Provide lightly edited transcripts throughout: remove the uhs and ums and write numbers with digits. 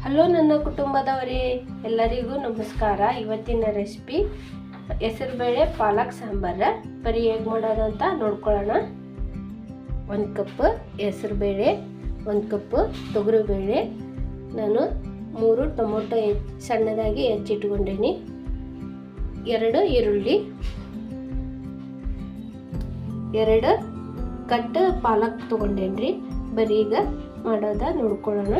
Hello ನನ್ನ ಕುಟುಂಬದವರೇ, ಎಲ್ಲರಿಗೂ ನಮಸ್ಕಾರ. ಇವತ್ತಿನ ರೆಸಿಪಿ ಹೆಸರುಬೇಳೆ ಪಾಲಕ್ ಸಾಂಬಾರ. ಬರೀ ಹೇಗೆ ಮಾಡೋದು ಅಂತ ನೋಡ್ಕೊಳ್ಳೋಣ. 1 ಕಪ್ ಹೆಸರುಬೇಳೆ, 1 ಕಪ್ ತೊಗರಿಬೇಳೆ, ನಾನು 3 ಟೊಮೊಟೊ ಸಣ್ಣದಾಗಿ ಹೆಚ್ಚಿಟ್ಕೊಂಡೀನಿ, 2 ಈರುಳ್ಳಿ, 2 ಕಟ್ ಪಾಲಕ್ ತೊಗೊಂಡೇನ್ರಿ. ಬರೀ ಈಗ ಮಾಡೋದ ನೋಡ್ಕೊಳ್ಳೋಣ.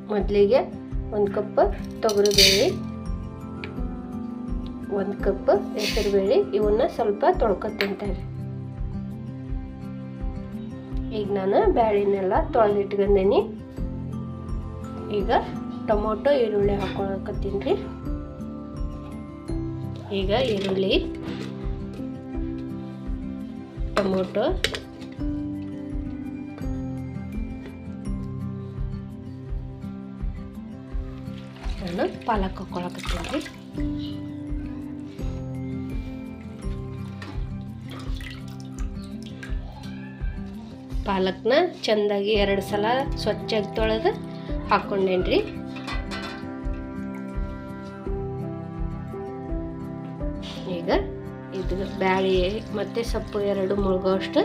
ಮೊದಲಿಗೆ 1 ಕಪ್ ತೊಗರಿಬೇಳೆ, 1 ಕಪ್ ಹೆಸರುಬೇಳೆ, ಇವನ್ನ ಸ್ವಲ್ಪ ತೊಳ್ಕೊತಿಂತಾರೆ. ಈಗ ನಾನು ಬ್ಯಾಳಿನೆಲ್ಲ ತೊಳೆದಿಟ್ಕೊಂಡೇನಿ. ಈಗ ಟೊಮೊಟೊ ಈರುಳ್ಳಿ ಹಾಕೊಳಕತ್ತೀನಿ ರೀ. ಈಗ ಈರುಳ್ಳಿ, ಟೊಮೊಟೊ, ನಾನು ಪಾಲಕ್ ಹಾಕೊಳಕತ್ತೀನಿ ರೀ. ಪಾಲಕ್ನ ಚೆಂದಾಗಿ 2 ಸಲ ಸ್ವಚ್ಛಾಗಿ ತೊಳೆದು ಹಾಕ್ಕೊಂಡೇನ್ರಿ. ಈಗ ಇದು ಬ್ಯಾಳಿ ಮತ್ತು ಸೊಪ್ಪು 2 ಮುಳುಗೋಷ್ಟು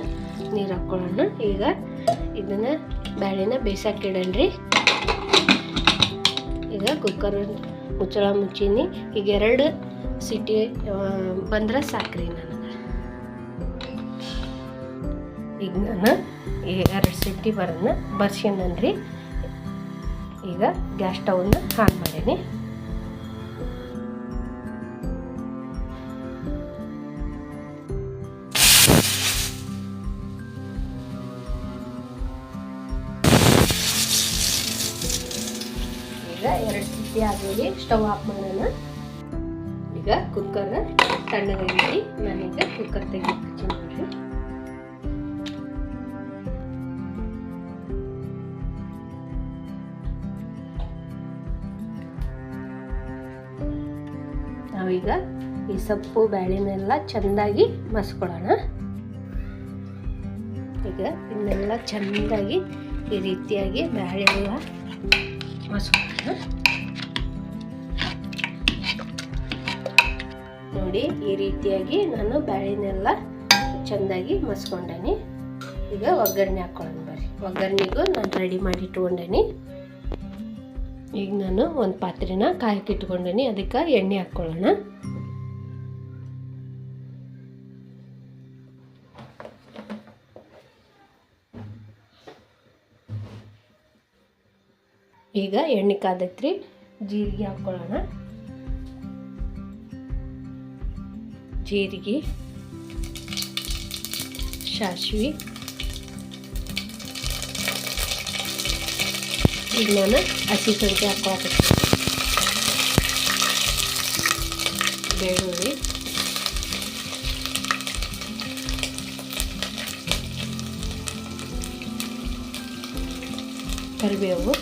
ನೀರು ಹಾಕ್ಕೊಳ್ಳೋಣ. ಈಗ ಇದನ್ನ ಬ್ಯಾಳಿನ ಬೇಯಿಸಕ್ಕಿಡಲ್ರಿ. ಈಗ ಕುಕ್ಕರ್ ಮುಚ್ಚಳ ಮುಚ್ಚೀನಿ. ಈಗ 2 ಸಿಟಿ ಬಂದ್ರೆ ಸಾಕ್ರಿ ನನಗೆ. ಈಗ ನಾನು 2 ಸಿಟಿ ಬರ್ಸ್ಕೊಂಡ್ರಿ. ಈಗ ಗ್ಯಾಸ್ ಸ್ಟವ್ನ ಆನ್ ಮಾಡೀನಿ. ಈಗ 2 ಸಿಟಿ ಆದ್ಮೇಲೆ ಸ್ಟವ್ ಆಫ್ ಮಾಡೋಣ. ಈಗ ಕುಕ್ಕರ್ ತಣ್ಣಗಾಗೈತಿ. ನಾನೀಗ ಕುಕ್ಕರ್ ತೆಗಿತೀನಿ ನೋಡ್ರಿ. ನಾವೀಗ ಈ ಸೊಪ್ಪು ಬ್ಯಾಳಿನೆಲ್ಲ ಚೆಂದಾಗಿ ಮಸ್ಕೊಳ್ಳೋಣ. ಈಗ ಇನ್ನೆಲ್ಲ ಚೆಂದಾಗಿ ಈ ರೀತಿಯಾಗಿ ಬ್ಯಾಳೆ ಎಲ್ಲ ಮಸ್ಕೊಳ್ಳೋಣ. ನೋಡಿ, ಈ ರೀತಿಯಾಗಿ ನಾನು ಬ್ಯಾಳಿನೆಲ್ಲ ಚೆಂದಾಗಿ ಮಸ್ಕೊಂಡೇನಿ. ಈಗ ಒಗ್ಗರಣೆ ಹಾಕೊಳ್ಳೋಣ ಬರ್ರಿ. ಒಗ್ಗರಣೆಗೂ ನಾನು ರೆಡಿ ಮಾಡಿ ಇಟ್ಕೊಂಡೇನಿ. ಈಗ ನಾನು ಒಂದು ಪಾತ್ರೆನ ಕಾಯಕ್ಕೆ ಇಟ್ಕೊಂಡೇನಿ. ಅದಕ್ಕೆ ಎಣ್ಣೆ ಹಾಕ್ಕೊಳ್ಳೋಣ. ಈಗ ಎಣ್ಣೆ ಕಾದೈತ್ರಿ. ಜೀರಿಗೆ ಹಾಕ್ಕೊಳ್ಳೋಣ. ಜೀರಿಗೆ, ಸಾಸಿವೆ, ಈಗ ನಾನು ಹಸಿಮೆಣಸಿನಕಾಯಿ ಹಾಕ್ಕೊಳಕತ್ತೀನಿ. ಬೆಳ್ಳುಳ್ಳಿ, ಕರಿಬೇವು,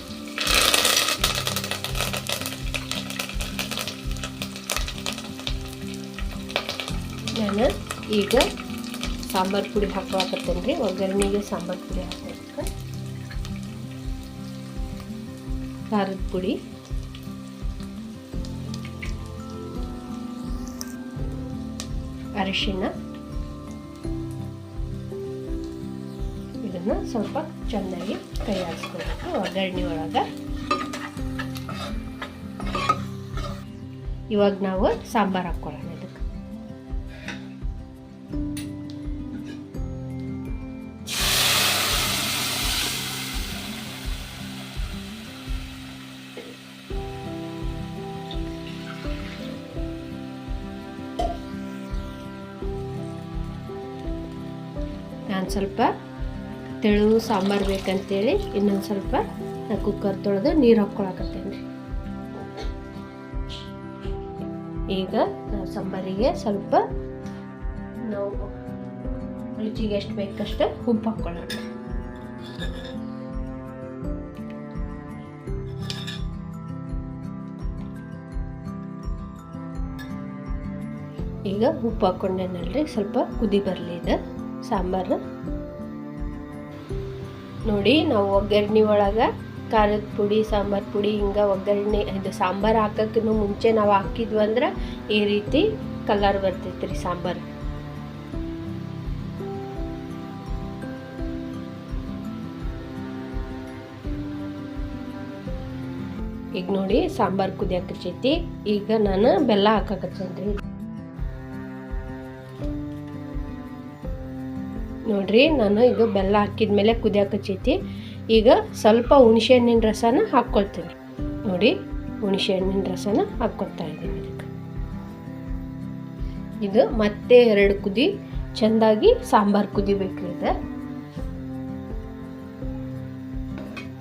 ನಾನು ಈಗ ಸಾಂಬಾರು ಪುಡಿ ಹಾಕ್ಕೊಳಕತ್ತೇನೆ ರೀ. ಒಗ್ಗರಣೆಗೆ ಸಾಂಬಾರು ಪುಡಿ ಹಾಕ್ಬೇಕು. ಖಾರದ ಪುಡಿ, ಅರಿಶಿಣ, ಇದನ್ನು ಸ್ವಲ್ಪ ಚೆನ್ನಾಗಿ ಕೈ ಹಾಕ್ಸ್ಕೊಬೇಕು ಒಗ್ಗರಣೆ ಒಳಗೆ. ಇವಾಗ ನಾವು ಸಾಂಬಾರು ಹಾಕ್ಕೊಳ್ಳೋಣ. ಇದಕ್ಕೆ ನಾನು ಸ್ವಲ್ಪ ತೆಳು ಸಾಂಬಾರು ಬೇಕಂತೇಳಿ ಇನ್ನೊಂದು ಸ್ವಲ್ಪ ಕುಕ್ಕರ್ ತೊಳೆದು ನೀರು ಹಾಕ್ಕೊಳಕತ್ತೇನೆ ರೀ. ಈಗ ನಾವು ಸಾಂಬಾರಿಗೆ ಸ್ವಲ್ಪ ನಾವು ರುಚಿಗೆ ಎಷ್ಟು ಬೇಕಷ್ಟು ಉಪ್ಪು ಹಾಕ್ಕೊಳ್ಳೋಣ. ಈಗ ಉಪ್ಪು ಹಾಕ್ಕೊಂಡೇನಲ್ರಿ, ಸ್ವಲ್ಪ ಕುದಿ ಬರಲಿ ಇದು ಸಾಂಬಾರು. ನೋಡಿ ನಾವು ಒಗ್ಗರಣೆ ಒಳಗೆ ಖಾರದ ಪುಡಿ ಸಾಂಬಾರು ಪುಡಿ ಹಿಂಗೆ ಒಗ್ಗರಣೆ ಇದು ಸಾಂಬಾರು ಹಾಕೋಕ್ಕೂ ಮುಂಚೆ ನಾವು ಹಾಕಿದ್ವಿ ಅಂದ್ರೆ ಈ ರೀತಿ ಕಲರ್ ಬರ್ತೈತೆ ರೀ ಸಾಂಬಾರು. ಈಗ ನೋಡಿ ಸಾಂಬಾರು ಕುದಿಯಾಕತ್ತೈತಿ. ಈಗ ನಾನು ಬೆಲ್ಲ ಹಾಕಕತ್ತೇನ್ರಿ. ನೋಡ್ರಿ ನಾನು ಈಗ ಬೆಲ್ಲ ಹಾಕಿದ್ಮೇಲೆ ಕುದಿಯಾಕತ್ತೈತಿ. ಈಗ ಸ್ವಲ್ಪ ಹುಣಸೆ ಹಣ್ಣಿನ ರಸನ ಹಾಕ್ಕೊಳ್ತೀನಿ. ನೋಡಿ ಹುಣಸೆ ಹಣ್ಣಿನ ರಸನ ಹಾಕ್ಕೊಳ್ತಾ ಇದ್ದೀನಿ. ಇದು ಮತ್ತೆ 2 ಕುದಿ ಚೆಂದಾಗಿ ಸಾಂಬಾರು ಕುದಿಬೇಕ್ರಿ. ಇದು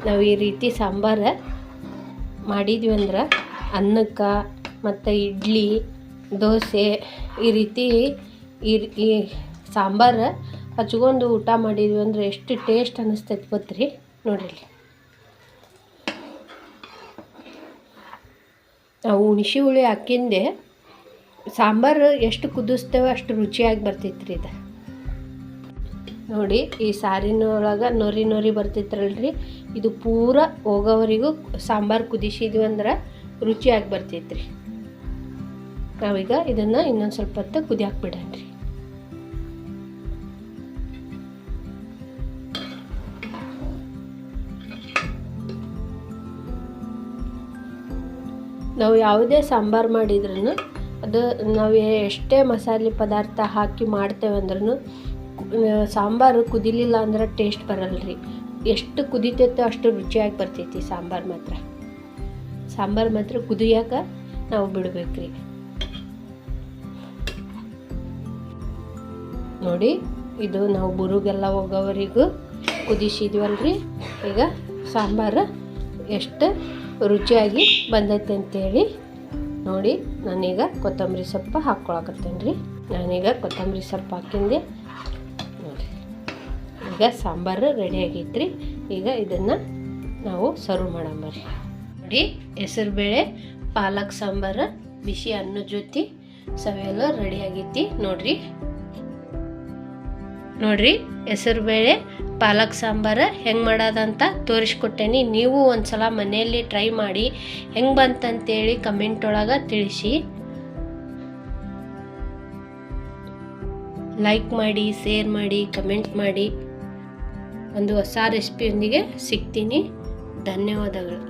ನಾವು ಈ ರೀತಿ ಸಾಂಬಾರು ಮಾಡಿದ್ವಿ ಅಂದ್ರೆ ಅನ್ನಕ್ಕೆ ಮತ್ತು ಇಡ್ಲಿ ದೋಸೆ ಈ ರೀತಿ ಈ ಸಾಂಬಾರು ಹಚ್ಕೊಂಡು ಊಟ ಮಾಡಿದ್ವಿ ಅಂದ್ರೆ ಎಷ್ಟು ಟೇಸ್ಟ್ ಅನ್ನಿಸ್ತೈತೆ ಗೊತ್ತ್ರಿ. ನೋಡ್ರಿ ನಾವು ಹುಣಸೆ ಹುಳಿ ಹಾಕಿಂದೆ ಸಾಂಬಾರು ಎಷ್ಟು ಕುದಿಸ್ತೇವೆ ಅಷ್ಟು ರುಚಿಯಾಗಿ ಬರ್ತೈತ್ರಿ. ಇದು ನೋಡಿ ಈ ಸಾರಿನೊಳಗೆ ನೊರಿ ನೊರಿ ಬರ್ತೈತ್ರಲ್ರಿ, ಇದು ಪೂರ ಹೋಗೋವರೆಗೂ ಸಾಂಬಾರು ಕುದಿಸಿದ್ವಿ ಅಂದ್ರೆ ರುಚಿಯಾಗಿ ಬರ್ತೈತ್ರಿ. ನಾವೀಗ ಇದನ್ನು ಇನ್ನೊಂದು ಸ್ವಲ್ಪ ಹೊತ್ತು ಕುದಿಯಾಕೆ ಬಿಡಣ್ರಿ. ನಾವು ಯಾವುದೇ ಸಾಂಬಾರು ಮಾಡಿದ್ರೂ ಅದು ನಾವು ಎಷ್ಟೇ ಮಸಾಲೆ ಪದಾರ್ಥ ಹಾಕಿ ಮಾಡ್ತೇವೆ ಅಂದ್ರೂ ಸಾಂಬಾರು ಕುದಿಲಿಲ್ಲ ಅಂದ್ರೆ ಟೇಸ್ಟ್ ಬರಲ್ರಿ. ಎಷ್ಟು ಕುದಿತೈತೋ ಅಷ್ಟು ರುಚಿಯಾಗಿ ಬರ್ತೈತಿ ಸಾಂಬಾರು ಮಾತ್ರ ಕುದಿಯಾಕ ನಾವು ಬಿಡಬೇಕ್ರಿ. ನೋಡಿ ಇದು ನಾವು ಬುರುಗೆಲ್ಲ ಹೋಗೋವರೆಗೂ ಕುದಿಸಿದ್ವಲ್ರಿ. ಈಗ ಸಾಂಬಾರು ಎಷ್ಟು ರುಚಿಯಾಗಿ ಬಂದೈತೆ ಅಂತೇಳಿ ನೋಡಿ. ನಾನೀಗ ಕೊತ್ತಂಬರಿ ಸೊಪ್ಪು ಹಾಕ್ಕೊಳಕತ್ತೇನೆ ರೀ. ನಾನೀಗ ಕೊತ್ತಂಬರಿ ಸೊಪ್ಪು ಹಾಕಿಂದೆ. ನೋಡಿ ಈಗ ಸಾಂಬಾರು ರೆಡಿ ಆಗೈತ್ರಿ. ಈಗ ಇದನ್ನು ನಾವು ಸರ್ವ್ ಮಾಡಂಬರ್ರಿ. ನೋಡಿ ಹೆಸರುಬೇಳೆ ಪಾಲಕ್ ಸಾಂಬಾರು ಬಿಸಿ ಅನ್ನದ ಜೊತೆ ಸವಿಯಲು ರೆಡಿ ಆಗೈತಿ. ನೋಡ್ರಿ ಹೆಸರುಬೇಳೆ ಪಾಲಕ್ ಸಾಂಬಾರು ಹೆಂಗೆ ಮಾಡೋದಂತ ತೋರಿಸ್ಕೊಟ್ಟೇನಿ. ನೀವು ಒಂದ್ಸಲ ಮನೆಯಲ್ಲಿ ಟ್ರೈ ಮಾಡಿ ಹೆಂಗೆ ಬಂತಂತೇಳಿ ಕಮೆಂಟ್ ಒಳಗೆ ತಿಳಿಸಿ. ಲೈಕ್ ಮಾಡಿ, ಶೇರ್ ಮಾಡಿ, ಕಮೆಂಟ್ ಮಾಡಿ. ಒಂದು ಹೊಸ ರೆಸಿಪಿಯೊಂದಿಗೆ ಸಿಗ್ತೀನಿ. ಧನ್ಯವಾದಗಳು.